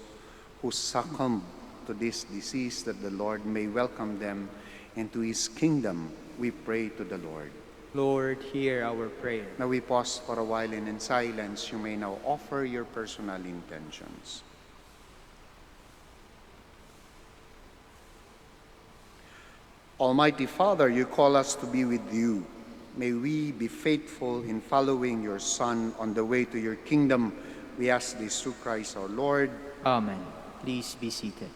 Speaker 3: who succumb to this disease, that the Lord may welcome them into His kingdom, we pray to the Lord.
Speaker 2: Lord, hear our prayer.
Speaker 3: Now we pause for a while, and in silence you may now offer your personal intentions. Almighty Father, you call us to be with you. May we be faithful in following your Son on the way to your kingdom. We ask this through Christ our Lord.
Speaker 2: Amen. Please be seated.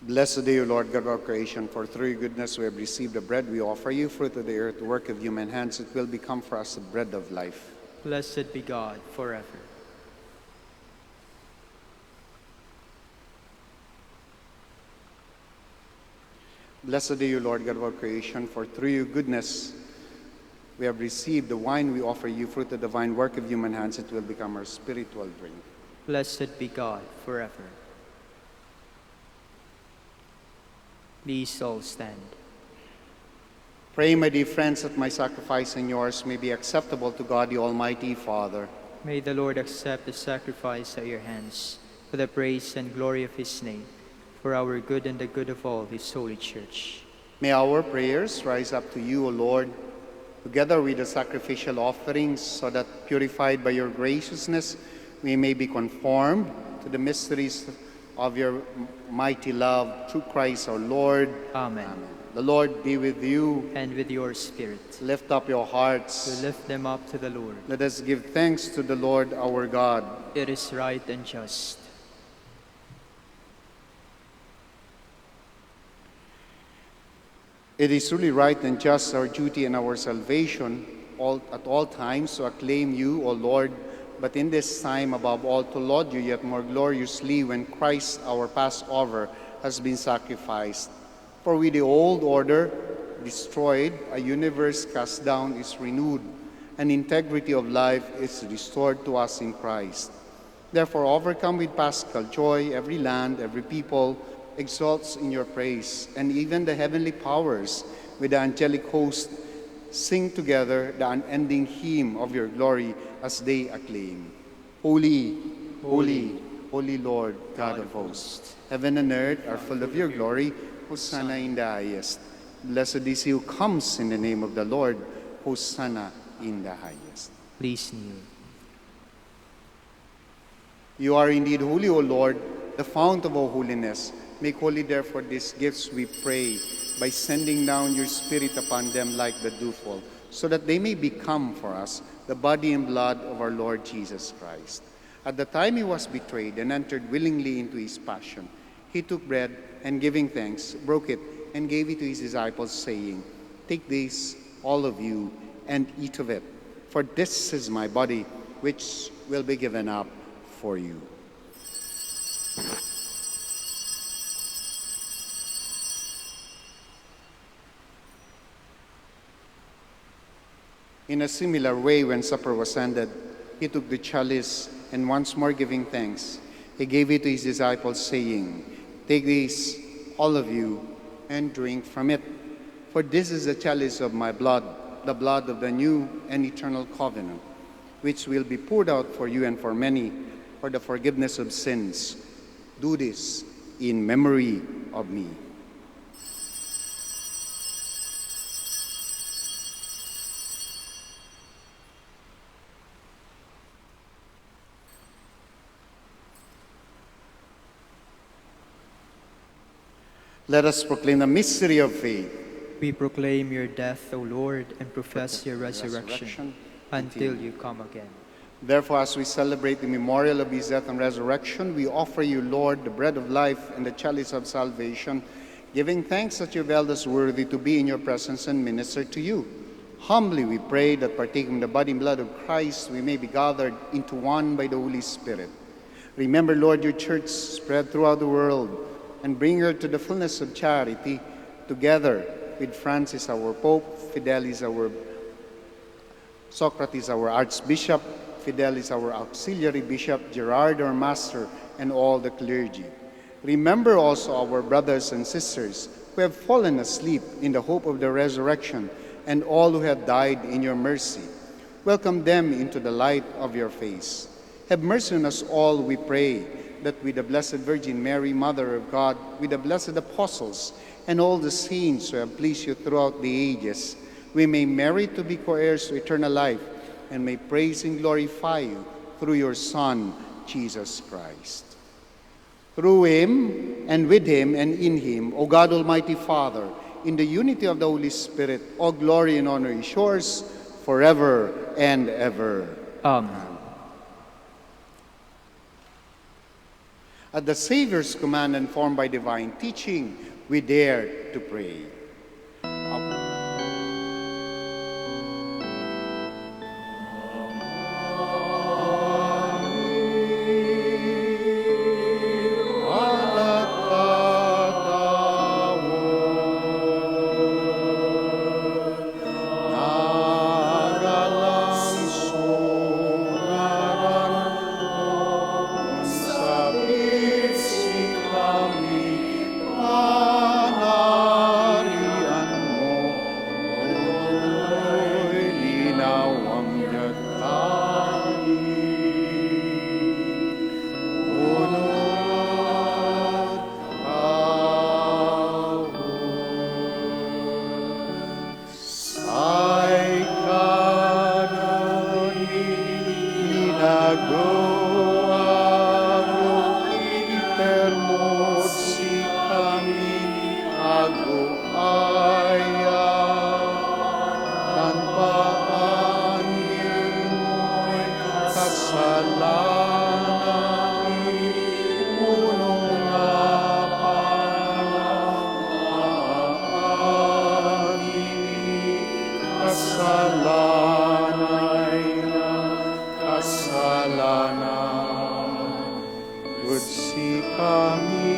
Speaker 3: Blessed are you, Lord God of our creation, for through your goodness we have received the bread we offer you, fruit of the earth, the work of human hands. It will become for us the bread of life.
Speaker 2: Blessed be God forever.
Speaker 3: Blessed are you, Lord God of our creation, for through your goodness we have received the wine we offer you, fruit of the divine work of human hands. It will become our spiritual drink.
Speaker 2: Blessed be God forever. Please all stand.
Speaker 3: Pray, my dear friends, that my sacrifice and yours may be acceptable to God, the Almighty Father.
Speaker 2: May the Lord accept the sacrifice at your hands for the praise and glory of his name, for our good and the good of all his holy church.
Speaker 3: May our prayers rise up to you, O Lord, together with the sacrificial offerings, so that, purified by your graciousness, we may be conformed to the mysteries of your mighty love, through Christ our Lord.
Speaker 2: Amen.
Speaker 3: The Lord be with you.
Speaker 2: And with your spirit.
Speaker 3: Lift up your hearts.
Speaker 2: We lift them up to the Lord.
Speaker 3: Let us give thanks to the Lord our God.
Speaker 2: It is right and just.
Speaker 3: It is truly right and just, our duty and our salvation, at all times to acclaim you, O Lord, but in this time above all to laud you yet more gloriously when Christ our Passover has been sacrificed. For with the old order destroyed, a universe cast down is renewed, and integrity of life is restored to us in Christ. Therefore, overcome with paschal joy, every land, every people exalts in your praise, and even the heavenly powers with the angelic host sing together the unending hymn of your glory as they acclaim. Holy, holy, holy Lord, God of hosts. Heaven and earth are full of your glory. Hosanna in the highest. Blessed is he who comes in the name of the Lord. Hosanna in the highest.
Speaker 2: Please kneel.
Speaker 3: You are indeed holy, O Lord, the fount of all holiness. Make holy therefore these gifts, we pray, by sending down your Spirit upon them like the dewfall, so that they may become for us the body and blood of our Lord Jesus Christ. At the time he was betrayed and entered willingly into his passion, he took bread, and giving thanks, broke it, and gave it to his disciples, saying, Take this, all of you, and eat of it, for this is my body, which will be given up for you. In a similar way, when supper was ended, he took the chalice, and once more giving thanks, he gave it to his disciples, saying, Take this, all of you, and drink from it. For this is the chalice of my blood, the blood of the new and eternal covenant, which will be poured out for you and for many for the forgiveness of sins. Do this in memory of me. Let us proclaim the mystery of faith.
Speaker 2: We proclaim your death, O Lord, and profess your resurrection until you come again.
Speaker 3: Therefore, as we celebrate the memorial of his death and resurrection, we offer you, Lord, the bread of life and the chalice of salvation, giving thanks that you have held us worthy to be in your presence and minister to you. Humbly we pray that, partaking the body and blood of Christ, we may be gathered into one by the Holy Spirit. Remember, Lord, your church spread throughout the world, and bring her to the fullness of charity, together with Francis, our Pope, Fidelis, our Socrates, our Archbishop, Fidelis, our Auxiliary Bishop, Gerard, our Master, and all the clergy. Remember also our brothers and sisters who have fallen asleep in the hope of the resurrection, and all who have died in your mercy. Welcome them into the light of your face. Have mercy on us all, we pray, that with the Blessed Virgin Mary, Mother of God, with the blessed apostles, and all the saints who have pleased you throughout the ages, we may merit to be co-heirs to eternal life, and may praise and glorify you through your Son, Jesus Christ. Through him, and with him, and in him, O God, Almighty Father, in the unity of the Holy Spirit, all glory and honor is yours forever and ever.
Speaker 2: Amen.
Speaker 3: At the Savior's command and formed by divine teaching, we dare to pray. Gudsi kami.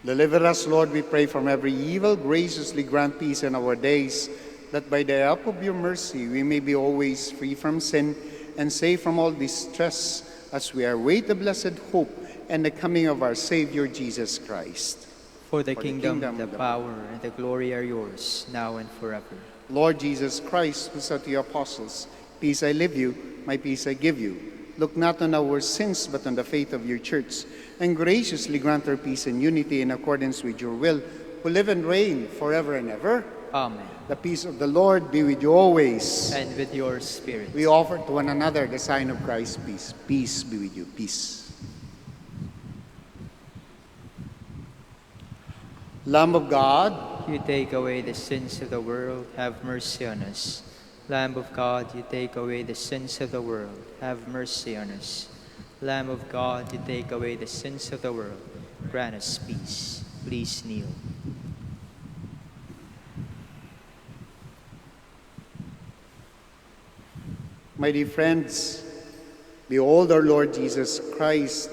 Speaker 3: Deliver us, Lord, we pray, from every evil. Graciously grant peace in our days, that by the help of your mercy we may be always free from sin and safe from all distress, as we await the blessed hope and the coming of our Savior Jesus Christ.
Speaker 2: For the kingdom, the power, and the glory are yours, now and forever.
Speaker 3: Lord Jesus Christ, who said to your apostles, "Peace I leave you, my peace I give you," look not on our sins, but on the faith of your church, and graciously grant her peace and unity in accordance with your will, who live and reign forever and ever.
Speaker 2: Amen.
Speaker 3: The peace of the Lord be with you always.
Speaker 2: And with your spirit.
Speaker 3: We offer to one another the sign of Christ's peace. Peace be with you. Peace. Lamb of God,
Speaker 2: You take away the sins of the world, have mercy on us. Lamb of God, you take away the sins of the world, have mercy on us. Lamb of God, you take away the sins of the world, grant us peace. Please kneel.
Speaker 3: my dear friends, behold our Lord Jesus Christ,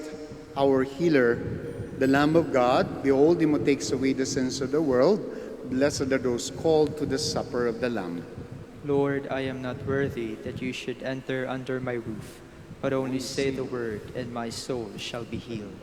Speaker 3: our healer, the Lamb of God. Behold him who takes away the sins of the world. Blessed are those called to the supper of the Lamb.
Speaker 2: Lord, I am not worthy that you should enter under my roof, but only say the word, and my soul shall be healed.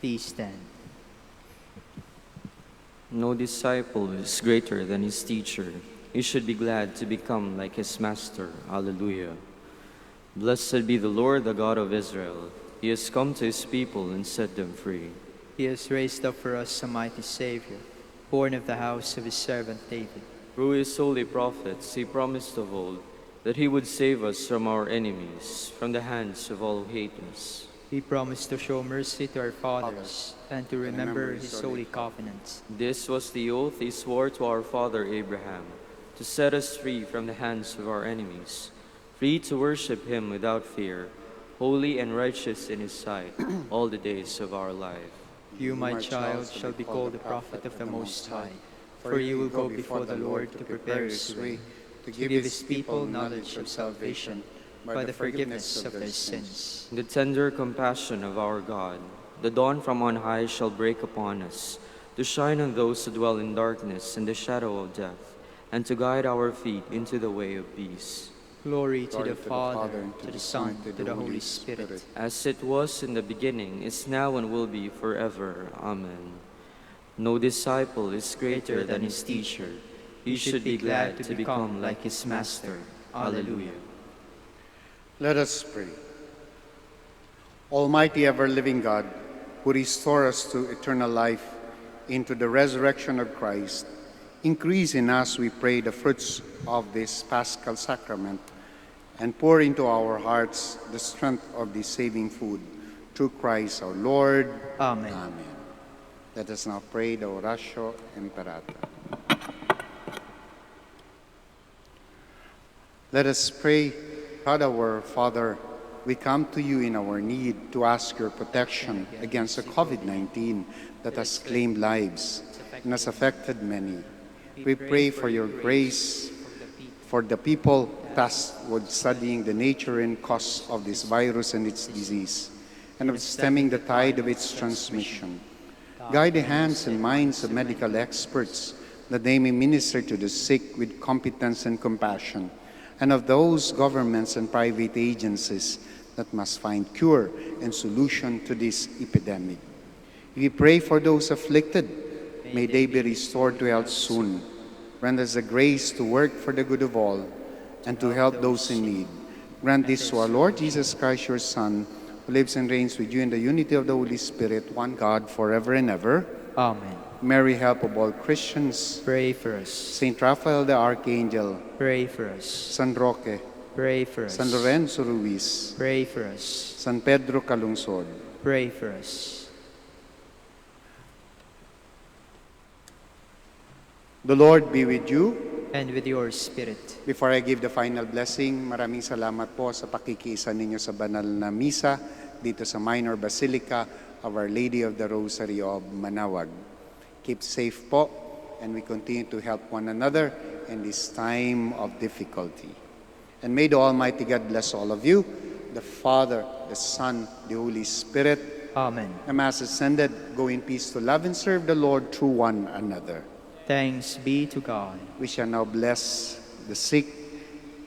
Speaker 2: Please stand.
Speaker 1: No disciple is greater than his teacher. He should be glad to become like his master. Alleluia. Blessed be the Lord, the God of Israel. He has come to his people and set them free.
Speaker 2: He has raised up for us a mighty Savior, born of the house of his servant David.
Speaker 1: Through his holy prophets, he promised of old that he would save us from our enemies, from the hands of all who hate us.
Speaker 2: He promised to show mercy to our fathers and to remember his holy covenant.
Speaker 1: This was the oath he swore to our father Abraham, to set us free from the hands of our enemies, free to worship him without fear, holy and righteous in his sight, all the days of our life.
Speaker 2: You, my child, shall be called the prophet of the Most High, for you will go before the Lord to prepare his way,
Speaker 3: to give his people knowledge of salvation by the forgiveness of their sins.
Speaker 1: In the tender compassion of our God, the dawn from on high shall break upon us, to shine on those who dwell in darkness and the shadow of death, and to guide our feet into the way of peace.
Speaker 2: Glory to
Speaker 3: Glory
Speaker 2: the Father, to the Son, to the Holy Spirit.
Speaker 1: As it was in the beginning, is now, and will be forever. Amen. No disciple is greater than his teacher. He should be glad to become like his master. Alleluia.
Speaker 3: Let us pray. Almighty ever-living God, who restore us to eternal life into the resurrection of Christ, increase in us, we pray, the fruits of this Paschal sacrament, and pour into our hearts the strength of this saving food. Through Christ our Lord.
Speaker 2: Amen.
Speaker 3: Amen. Let us now pray the Oratio Imperata. Let us pray. God our Father, we come to you in our need to ask your protection against the COVID-19 that has claimed lives and has affected many. We pray for your grace for the people tasked with studying the nature and cause of this virus and its disease, and of stemming the tide of its transmission. Guide the hands and minds of medical experts that they may minister to the sick with competence and compassion, and of those governments and private agencies that must find cure and solution to this epidemic. We pray for those afflicted. May they be restored to health soon. Grant us the grace to work for the good of all and to help those in need. Grant this to our Lord Jesus Christ, your Son, who lives and reigns with you in the unity of the Holy Spirit, one God, forever and ever.
Speaker 2: Amen.
Speaker 3: Mary, help of all Christians.
Speaker 2: Pray for us.
Speaker 3: Saint Raphael the Archangel.
Speaker 2: Pray for us.
Speaker 3: San Roque.
Speaker 2: Pray for us.
Speaker 3: San Lorenzo Ruiz.
Speaker 2: Pray for us.
Speaker 3: San Pedro Calungsod.
Speaker 2: Pray for us.
Speaker 3: The Lord be with you.
Speaker 2: And with your spirit.
Speaker 3: Before I give the final blessing, maraming salamat po sa pakikiisa ninyo sa banal na misa dito sa Minor Basilica of Our Lady of the Rosary of Manaoag. Keep safe po, and we continue to help one another in this time of difficulty. And may the Almighty God bless all of you, the Father, the Son, the Holy Spirit.
Speaker 2: Amen.
Speaker 3: The Mass is ended. Go in peace to love and serve the Lord through one another.
Speaker 2: Thanks be to God.
Speaker 3: We shall now bless the sick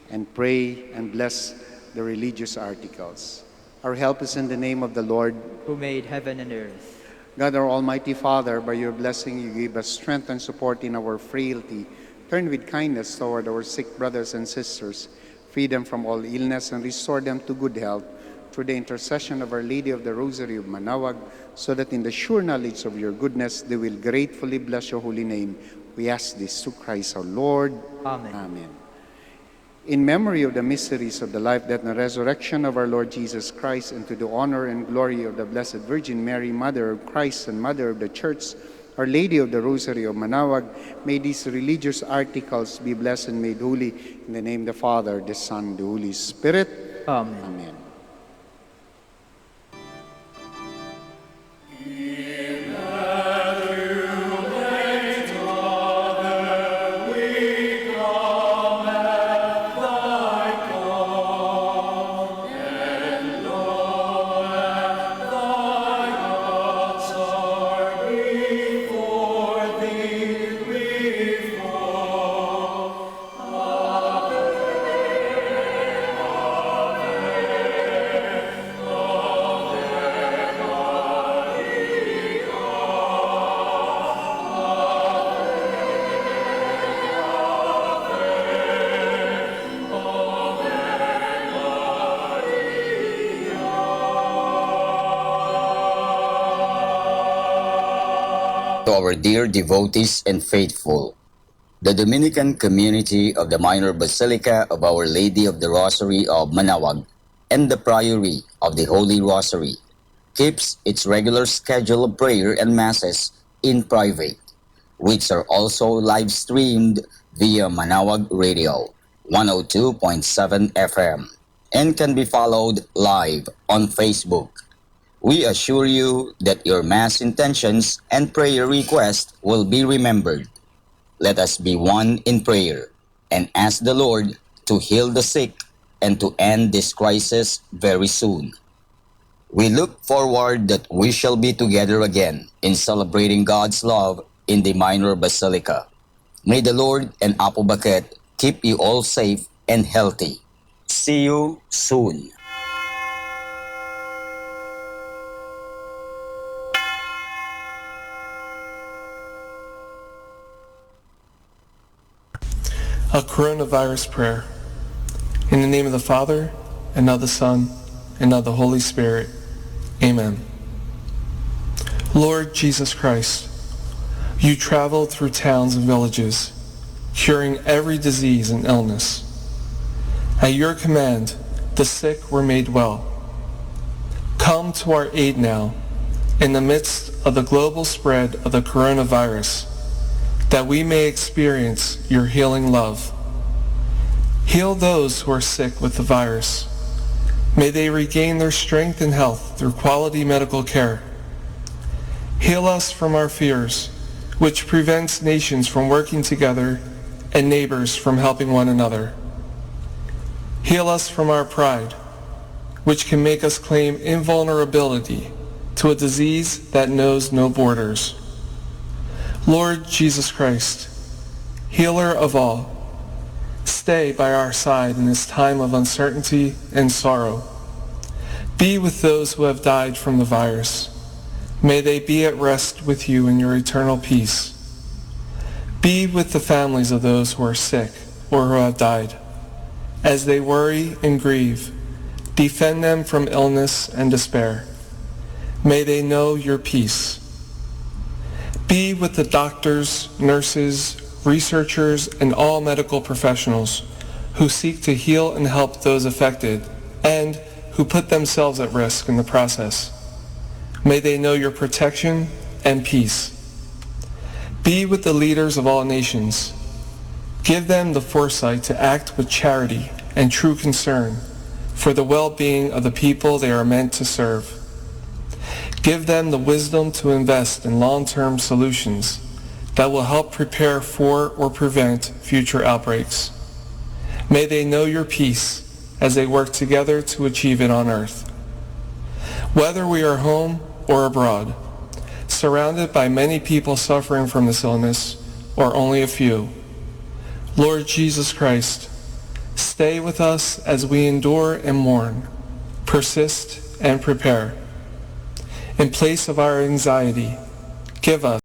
Speaker 3: and pray and bless the religious articles. Our help is in the name of the Lord,
Speaker 2: Who made heaven and earth.
Speaker 3: God, our Almighty Father. By your blessing you give us strength and support in our frailty. Turn with kindness toward our sick brothers and sisters. Free them from all illness and restore them to good health through the intercession of Our Lady of the Rosary of Manaoag, so that in the sure knowledge of your goodness they will gratefully bless your holy name. We ask this through Christ our Lord.
Speaker 2: Amen.
Speaker 3: Amen. In memory of the mysteries of the life, death, and resurrection of our Lord Jesus Christ, and to the honor and glory of the Blessed Virgin Mary, Mother of Christ and Mother of the Church, Our Lady of the Rosary of Manaoag, may these religious articles be blessed and made holy. In the name of the Father, the Son, the Holy Spirit.
Speaker 2: Amen.
Speaker 3: Amen.
Speaker 4: To our dear devotees and faithful, the Dominican community of the Minor Basilica of Our Lady of the Rosary of Manaoag and the Priory of the Holy Rosary keeps its regular schedule of prayer and masses in private, which are also live streamed via Manaoag Radio 102.7 FM and can be followed live on Facebook. We assure you that your Mass intentions and prayer requests will be remembered. Let us be one in prayer and ask the Lord to heal the sick and to end this crisis very soon. We look forward that we shall be together again in celebrating God's love in the Minor Basilica. May the Lord and Apo Baket keep you all safe and healthy. See you soon.
Speaker 5: A coronavirus prayer. In the name of the Father, and of the Son, and of the Holy Spirit. Amen. Lord Jesus Christ, you traveled through towns and villages, curing every disease and illness. At your command, the sick were made well. Come to our aid now, in the midst of the global spread of the coronavirus, that we may experience your healing love. Heal those who are sick with the virus. May they regain their strength and health through quality medical care. Heal us from our fears, which prevents nations from working together and neighbors from helping one another. Heal us from our pride, which can make us claim invulnerability to a disease that knows no borders. Lord Jesus Christ, healer of all, stay by our side in this time of uncertainty and sorrow. Be with those who have died from the virus. May they be at rest with you in your eternal peace. Be with the families of those who are sick or who have died. As they worry and grieve, defend them from illness and despair. May they know your peace. Be with the doctors, nurses, researchers, and all medical professionals who seek to heal and help those affected and who put themselves at risk in the process. May they know your protection and peace. Be with the leaders of all nations. Give them the foresight to act with charity and true concern for the well-being of the people they are meant to serve. Give them the wisdom to invest in long-term solutions that will help prepare for or prevent future outbreaks. May they know your peace as they work together to achieve it on earth. Whether we are home or abroad, surrounded by many people suffering from this illness or only a few, Lord Jesus Christ, stay with us as we endure and mourn, persist and prepare. In place of our anxiety, give us